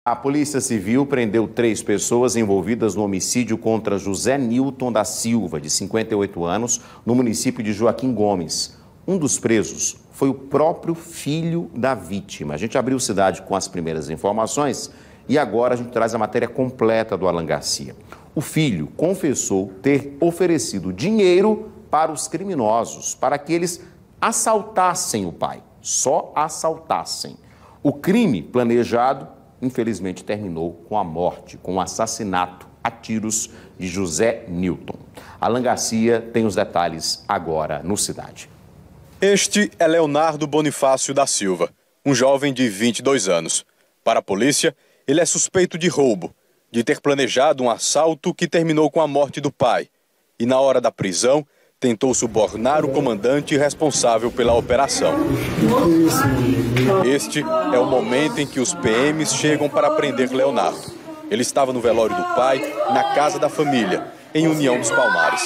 A Polícia Civil prendeu 3 pessoas envolvidas no homicídio contra José Nilton da Silva, de 58 anos, no município de Joaquim Gomes. Um dos presos foi o próprio filho da vítima. A gente abriu cidade com as primeiras informações e agora a gente traz a matéria completa do Alan Garcia. O filho confessou ter oferecido dinheiro para os criminosos, para que eles assaltassem o pai, só assaltassem. O crime planejado infelizmente terminou com a morte, com o assassinato a tiros de José Nilton. Alan Garcia tem os detalhes agora no Cidade. Este é Leonardo Bonifácio da Silva, um jovem de 22 anos. Para a polícia, ele é suspeito de roubo, de ter planejado um assalto que terminou com a morte do pai. E na hora da prisão, tentou subornar o comandante responsável pela operação. Este é o momento em que os PMs chegam para prender Leonardo. Ele estava no velório do pai, na casa da família, em União dos Palmares.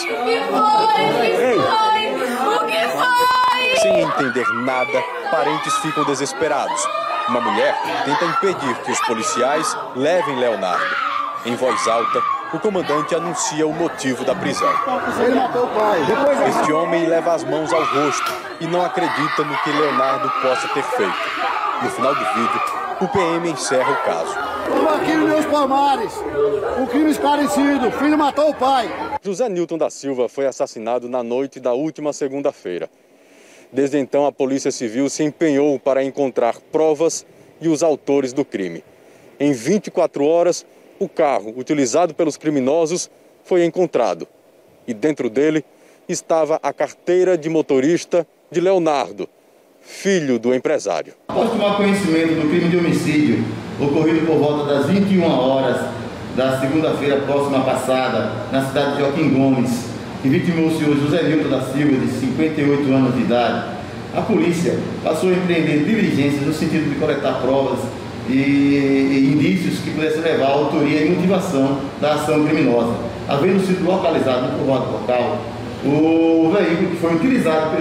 Sem entender nada, parentes ficam desesperados. Uma mulher tenta impedir que os policiais levem Leonardo. Em voz alta, o comandante anuncia o motivo da prisão. Ele matou o pai. Este homem leva as mãos ao rosto e não acredita no que Leonardo possa ter feito. No final do vídeo, o PM encerra o caso. Estamos aqui nos meus Palmares. Um crime esclarecido. O filho matou o pai. José Nilton da Silva foi assassinado na noite da última segunda-feira. Desde então, a Polícia Civil se empenhou para encontrar provas e os autores do crime. Em 24 horas, o carro utilizado pelos criminosos foi encontrado. E dentro dele estava a carteira de motorista de Leonardo, filho do empresário. Após tomar conhecimento do crime de homicídio ocorrido por volta das 21 horas da segunda-feira próxima passada, na cidade de Joaquim Gomes, que vitimou o senhor José Nilton da Silva, de 58 anos de idade, a polícia passou a empreender diligências no sentido de coletar provas e indícios que pudessem levar à autoria e motivação da ação criminosa. Havendo sido localizado no povoado local o veículo que foi utilizado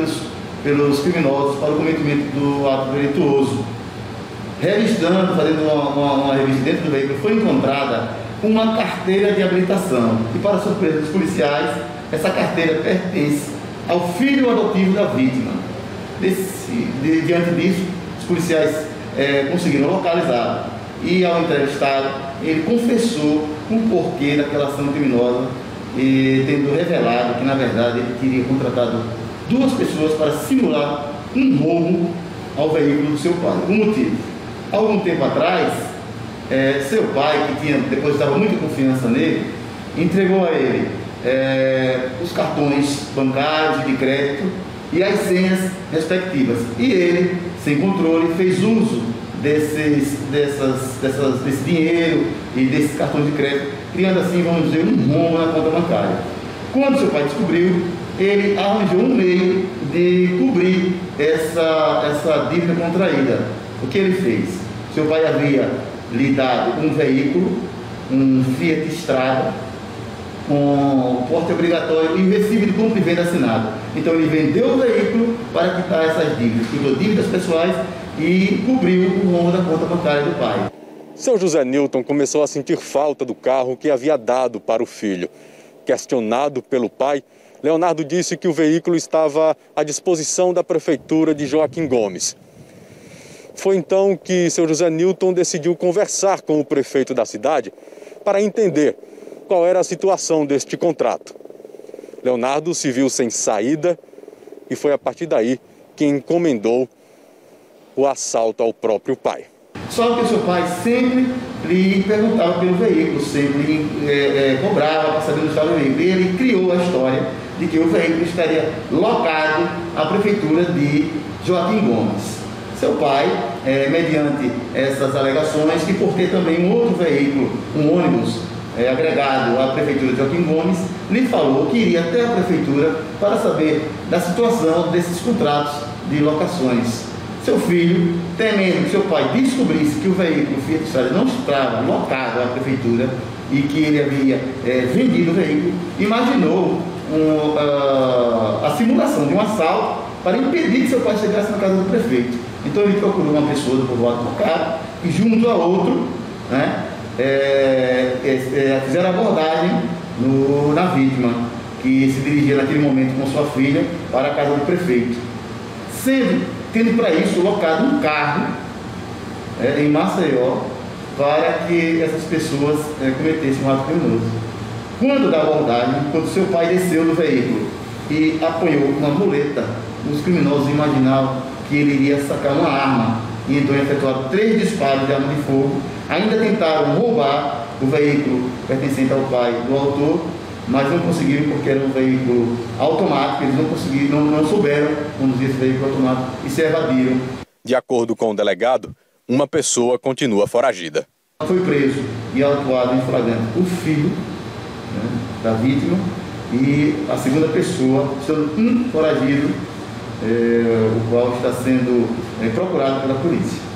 pelos criminosos para o cometimento do ato delituoso. Revistando, fazendo uma revista dentro do veículo, foi encontrada uma carteira de habilitação. E, para surpresa dos policiais, essa carteira pertence ao filho adotivo da vítima. Diante disso, os policiais conseguiram localizá-lo. E, ao entrevistado, ele confessou o porquê daquela ação criminosa, tendo revelado que, na verdade, ele teria contratado 2 pessoas para simular um roubo ao veículo do seu pai. O motivo: algum tempo atrás, seu pai, que depositava muita confiança nele, entregou a ele os cartões bancários de crédito e as senhas respectivas. E ele, sem controle, fez uso desse dinheiro e desses cartões de crédito, criando assim, vamos dizer, um rombo na conta bancária. Quando seu pai descobriu, ele arranjou um meio de cobrir essa dívida contraída. O que ele fez? Seu pai havia lhe dado um veículo, um Fiat Strada, com porte obrigatório e recibo de compra e venda assinado. Então ele vendeu o veículo para quitar essas dívidas, quitou dívidas pessoais e cobriu o rombo da conta bancária do pai. Seu José Nilton começou a sentir falta do carro que havia dado para o filho. Questionado pelo pai, Leonardo disse que o veículo estava à disposição da prefeitura de Joaquim Gomes. Foi então que seu José Nilton decidiu conversar com o prefeito da cidade para entender qual era a situação deste contrato. Leonardo se viu sem saída e foi a partir daí que encomendou o assalto ao próprio pai. Só que o seu pai sempre lhe perguntava pelo veículo, sempre cobrava para saber onde estava o veículo. E ele criou a história de que o veículo estaria locado à prefeitura de Joaquim Gomes. Seu pai, mediante essas alegações, e por ter também um outro veículo, um ônibus agregado à prefeitura de Joaquim Gomes, lhe falou que iria até a prefeitura para saber da situação desses contratos de locações. Seu filho, temendo que seu pai descobrisse que o veículo Fiat Strada não estava locado à prefeitura e que ele havia vendido o veículo, imaginou a simulação de um assalto para impedir que seu pai chegasse na casa do prefeito. Então ele procurou uma pessoa do povoado local e, junto a outro, fizeram abordagem na vítima, que se dirigia naquele momento com sua filha para a casa do prefeito, tendo para isso locado um carro em Maceió para que essas pessoas cometessem um ato criminoso. Quando da abordagem, quando seu pai desceu do veículo e apanhou uma muleta, os criminosos imaginavam que ele iria sacar uma arma e então efetuaram 3 disparos de arma de fogo. Ainda tentaram roubar o veículo pertencente ao pai do autor, mas não conseguiram porque era um veículo automático, eles não conseguiram, não souberam conduzir esse veículo automático e se evadiram. De acordo com o delegado, uma pessoa continua foragida. Foi preso e autuado em flagrante o filho da vítima e a segunda pessoa, sendo foragido, o qual está sendo procurado pela polícia.